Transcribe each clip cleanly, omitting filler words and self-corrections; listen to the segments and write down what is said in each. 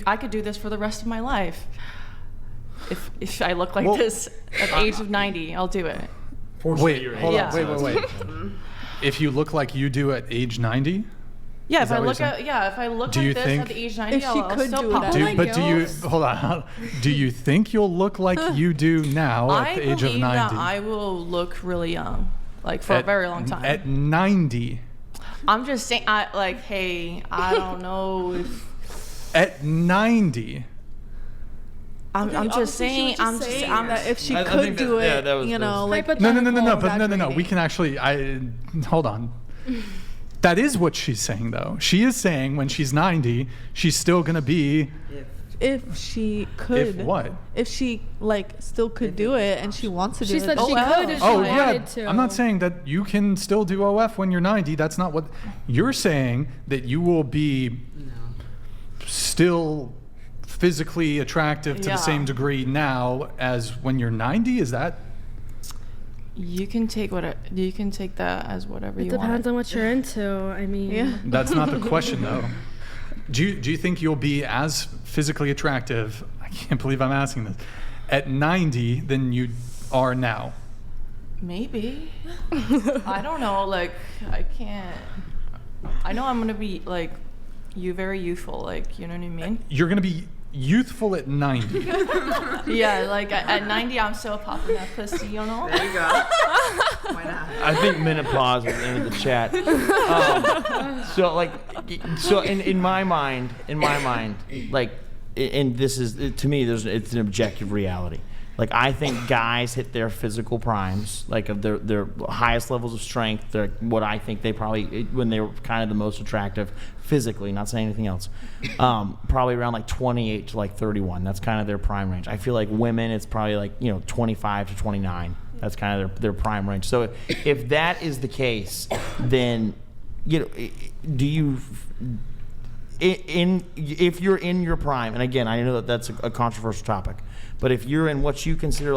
I could do this for the rest of my life. If I look like this at the age of 90, I'll do it. Wait, hold on. Wait. If you look like you do at age 90? Yeah, if I look like this at the age 90, I'll still pop it. Hold on. Do you think you'll look like you do now at the age of 90? I believe that I will look really young, like for a very long time. At 90? I'm just saying, hey, I don't know if... At 90? I'm just saying that if she could do it, No. We can actually. Hold on. That is what she's saying, though. She is saying when she's 90, she's still gonna be. If she could. If what? If she still could do it and she wants to do it. She said she could if she wanted to. I'm not saying that you can still do OF when you're 90. That's not what you're saying. That you will be still physically attractive to the same degree now as when you're 90. Is that? You can take that as whatever you want. It depends on what you're into. I mean, that's not the question though. Do you think you'll be as physically attractive? I can't believe I'm asking this. At 90 than you are now? Maybe. I don't know. I can't. I know I'm gonna be very youthful. You know what I mean? You're gonna be youthful at 90. Yeah, at 90 I'm still popping that pussy, you know? There you go. Why not? I think menopause is in the chat. So in my mind, and this is, to me, it's an objective reality. I think guys hit their physical primes, of their highest levels of strength. They're what I think they probably, when they were kind of the most attractive physically, not saying anything else, probably around 28 to 31. That's kind of their prime range. I feel like women, it's probably 25 to 29. That's kind of their prime range. So if that is the case, then do you? If you're in your prime, and again, I know that that's a controversial topic, but if you're in what you consider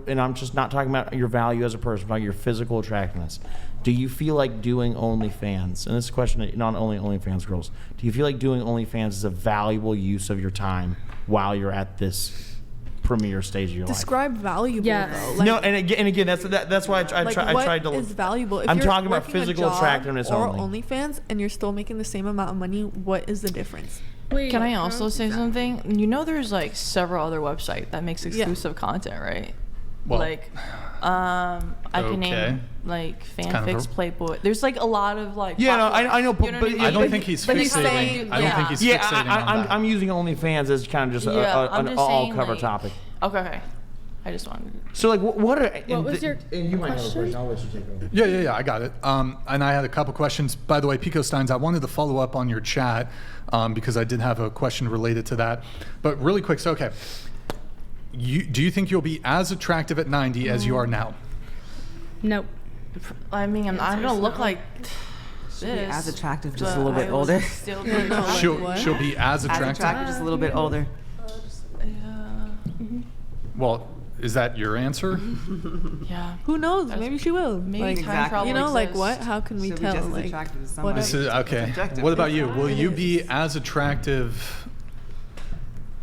and I'm just not talking about your value as a person, but your physical attractiveness, do you feel like doing OnlyFans? And this is a question that not only OnlyFans girls, do you feel like doing OnlyFans is a valuable use of your time while you're at this premier stage of your life? Describe valuable though. No, and again, that's why I tried to. What is valuable? If I'm you're talking about working physical a job attractiveness or only. OnlyFans, and you're still making the same amount of money. What is the difference? Wait, can I also say something? There's several other websites that makes exclusive content, right? Well, I can name fanfics, Playboy. There's a lot of I know, but I don't think he's fixating. I don't think he's fixating on that. I'm using OnlyFans as kind of just an all-cover topic. Okay. I just wanted. So what was your and you might have a question. I'll let you take over. Yeah, I got it. And I had a couple questions. By the way, Pico Steins, I wanted to follow up on your chat because I did have a question related to that. But really quick, so okay. Do you think you'll be as attractive at 90 as you are now? Nope. I mean, I'm not gonna look like this. As attractive, just a little bit older. She'll be as attractive. Just a little bit older. Well, is that your answer? Yeah. Who knows? Maybe she will. Maybe time travel exists. what? How can we tell? Just as attractive as someone. This is okay. What about you? Will you be as attractive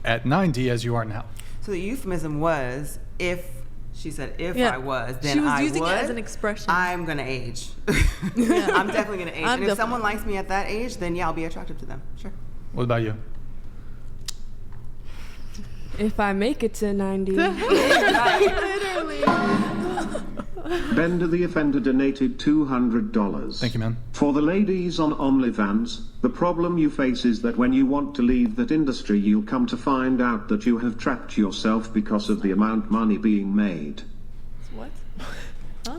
at 90 as you are now? So the euphemism was if. She said, if I was, then she was I using would, it as an expression. I'm going to age. I'm definitely going to age. And if someone likes me at that age, then I'll be attractive to them. Sure. What about you? If I make it to 90. Literally. Bender the Offender donated $200. Thank you, man. For the ladies on OnlyFans, the problem you face is that when you want to leave that industry, you'll come to find out that you have trapped yourself because of the amount of money being made. What? Huh?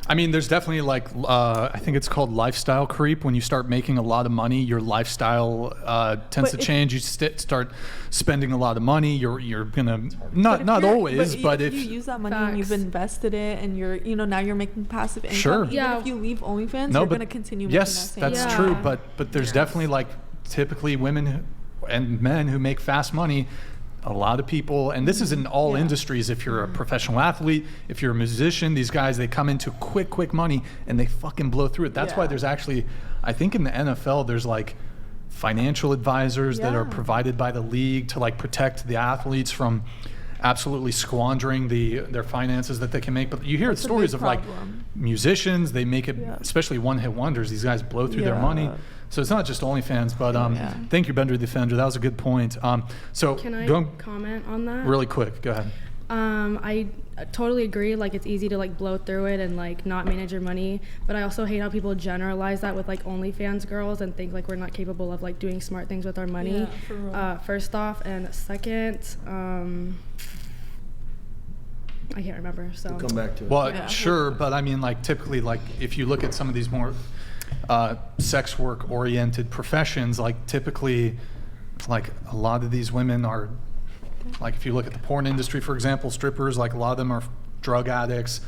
I mean, there's definitely I think it's called lifestyle creep. When you start making a lot of money, your lifestyle tends to change. You start spending a lot of money. You're gonna not always, but if you use that money and you've invested it, and you're now you're making passive income. Sure. Even if you leave OnlyFans, you're gonna continue. Yes, making that same that's true. But there's definitely typically women and men who make fast money. A lot of people, and this is in all industries, if you're a professional athlete, if you're a musician, these guys, they come into quick money and they fucking blow through it. That's why there's actually, I think in the NFL, there's financial advisors that are Yeah. provided by the league to like protect the athletes from absolutely squandering their finances that they can make. But you hear That's a stories big of like problem. musicians, they make it, Yeah. especially one-hit wonders. These guys blow through their Yeah. money. So it's not just OnlyFans, but Yeah. thank you, Bender Defender. That was a good point. So Can I going comment on that? really quick, go ahead. I totally agree. Like, it's easy to like blow through it and like not manage your money. But I also hate how people generalize that with like OnlyFans girls and think like we're not capable of like doing smart things with our money. Yeah, for real. First off, and second, I can't remember. So We'll come back to it. Well, Yeah. sure, but I mean, like typically, like if you look at some of these more sex work oriented professions, like typically, like a lot of these women are, like if you look at the porn industry, for example, strippers, like a lot of them are drug addicts,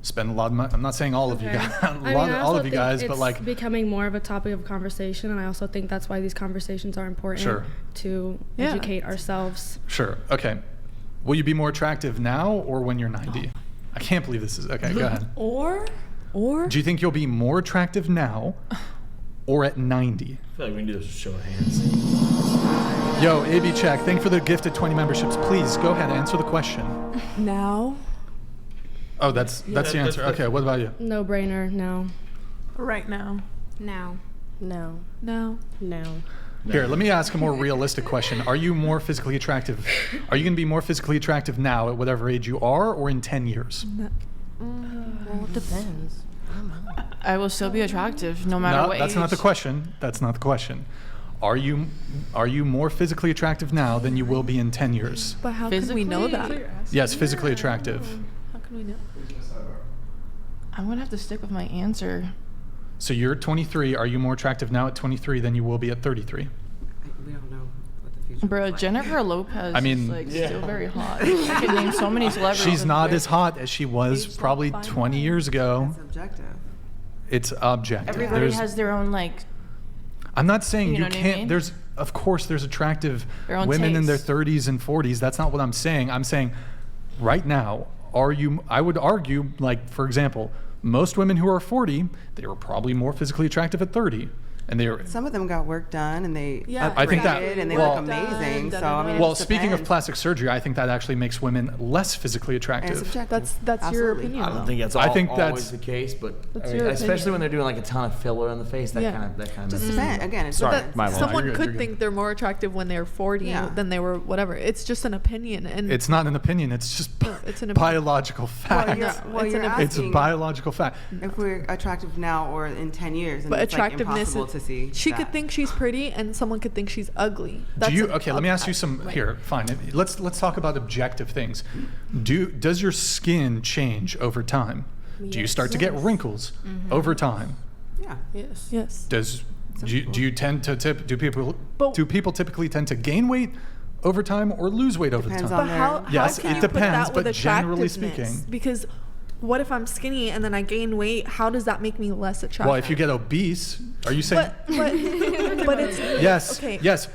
spend a lot of money. I'm not saying all of you Okay. guys, I mean, I all also of you think guys, but it's like becoming more of a topic of conversation, and I also think that's why these conversations are important Sure. to Yeah. educate ourselves. sure, okay. Will you be more attractive now or when you're 90? I can't believe this is okay. Go ahead. Or Do you think you'll be more attractive now or at 90? I feel like we can do this with show of hands. Yo, AB Check, thank you for the gifted 20 memberships. Please go ahead and answer the question. Now? Oh, that's the that's- answer. Okay, what about you? No brainer. No. right now. Now. No. No. No. Here, let me ask a more realistic question. Are you more physically attractive? Are you going to be more physically attractive now at whatever age you are or in 10 years? Well, it depends. I will still be attractive no matter No, what that's age. not the question. That's not the question. Are you more physically attractive now than you will be in 10 years? But how can we know that? Physically? Yes, physically attractive. How can we know? I'm gonna have to stick with my answer. So you're 23. Are you more attractive now at 23 than you will be at 33? We don't know what the future Bro, looks like. Jennifer Lopez I mean- is like still very hot. I can name so many celebrities. She's with not very- as hot as she was Age probably like 20 years ago. It's objective. It's objective. Everybody There's- has their own like. I'm not saying You you, know what I can't. mean? There's, of course, there's attractive Their own women in their taste. 30s and 40s. That's not what I'm saying. I'm saying, right now, I would argue, like for example, most women who are 40, they were probably more physically attractive at 30, and they were. Some of them got work done and they Yeah, I think that- upgraded and they well- look amazing. So I mean, it Well, just speaking of depends. plastic surgery, I think that actually makes women less physically And it's attractive. subjective. That's your Absolutely. opinion. I don't though. think that's I think always that's- the case, but That's I mean, your especially opinion. when they're doing like a ton of filler in the face, that Yeah. kind of Just messes depends. Again, it's Sorry, depends. my fault. Someone You're good, could you're good. think they're more attractive when they're 40 Yeah. than they were whatever. It's just an opinion, and It's not an opinion. It's just it's an opinion. biological fact. Well, you're, No, well, it's you're an- It's a asking biological fact. if we're attractive now or in 10 years, and but it's like attractiveness impossible to see. she that. could think she's pretty, and someone could think she's ugly. Do you an okay? Let me ask you ob- some right. here. Fine. Let's talk about objective things. Does your skin change over time? Do you start to get wrinkles over time? Yeah. Yes. Yes. Do you tend to do But- people typically tend to gain weight over time or lose weight over Depends time? on But their- how Yes, can it you depends, put that with but generally attractiveness? speaking. Because what if I'm skinny and then I gain weight? How does that make me less attractive? Well, if you get obese, are you saying? but it's Yes. okay. Yes.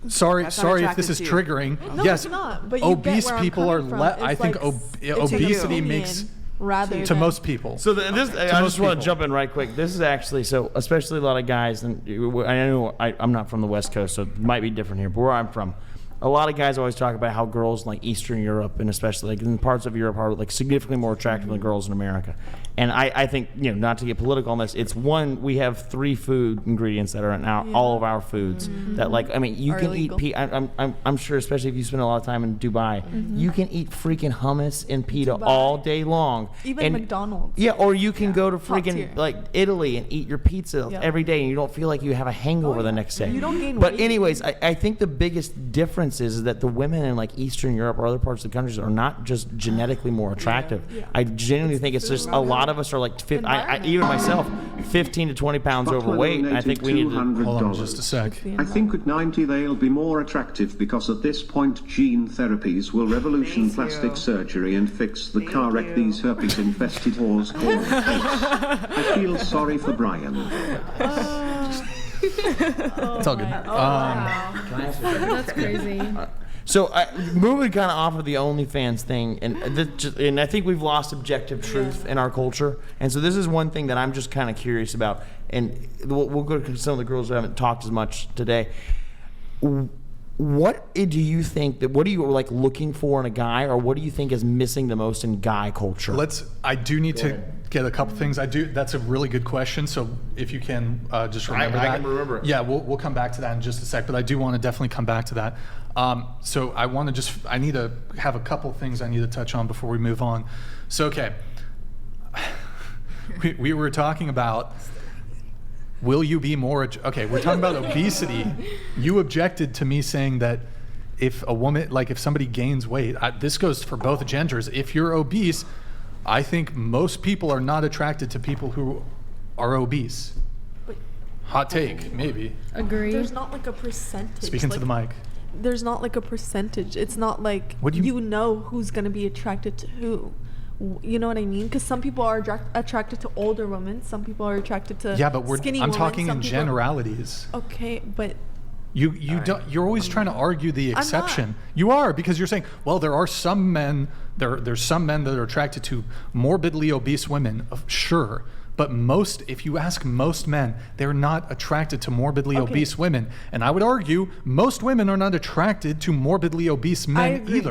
Sorry, That's not sorry if this is attractive to trigging. No, yes. it's not. But you get obese where I'm people are. coming from. I It's think like It's obesity opinion makes rather to than, most people. So this, I most just want people. to jump in right quick. This is actually so, especially a lot of guys, and I know I'm not from the West Coast, so it might be different here. But where I'm from, a lot of guys always talk about how girls in like Eastern Europe and especially like in parts of Europe are like significantly more attractive than girls in America. And I think, you know, not to get political on this, it's one, we have 3 food ingredients that are in all of our foods that like, I mean, you Are can illegal. eat I'm sure, especially if you spend a lot of time in Dubai, you can eat freaking hummus and pita Dubai. all day long. even And- McDonald's. yeah, or you can go to Top tier. freaking like Italy and eat your pizza Yeah. every day, and you don't feel like you have a hangover the next day. You don't gain But weight. anyways, I think the biggest difference is that the women in like Eastern Europe or other parts of the countries are not just genetically more attractive. Yeah. I genuinely think it's just a lot of us are like, Environment. even myself, 15 to 20 pounds Buckler overweight. And I think we need to. $200. Hold on just a sec. I think at 90 they'll be more attractive because at this point gene therapies will revolution Thank plastic you. surgery and fix the Thank car wreck you. these herpes-infested whores call face. I feel sorry for Brian. It's all good. Can I ask you a question? That's crazy. So moving kind of off of the OnlyFans thing, and I think we've lost objective truth in our culture. And so this is one thing that I'm just kind of curious about. And we'll go to some of the girls who haven't talked as much today. What do you think that? What are you like looking for in a guy, or what do you think is missing the most in guy culture? I do need to get a couple things. That's a really good question. So if you can just remember that. I can remember it. Yeah, we'll come back to that in just a sec. But I do want to definitely come back to that. So I need to have a couple things I need to touch on before we move on. So okay, we were talking about. Will you be more? Okay, we're talking about obesity. You objected to me saying that if a woman, like if somebody gains weight, this goes for both genders. If you're obese, I think most people are not attracted to people who are obese. Hot take, maybe. Agree. There's not like a percentage. Speaking to the mic. There's not like a percentage. It's not like you know who's gonna be attracted to who. You know what I mean? Because some people are attracted to older women. Some people are attracted to skinny women. I'm talking in generalities. Okay, but you don't. You're always trying to argue the exception. You are, because you're saying, well, there are some men. There's some men that are attracted to morbidly obese women. Sure. But if you ask most men, they're not attracted to morbidly obese women. And I would argue most women are not attracted to morbidly obese men either.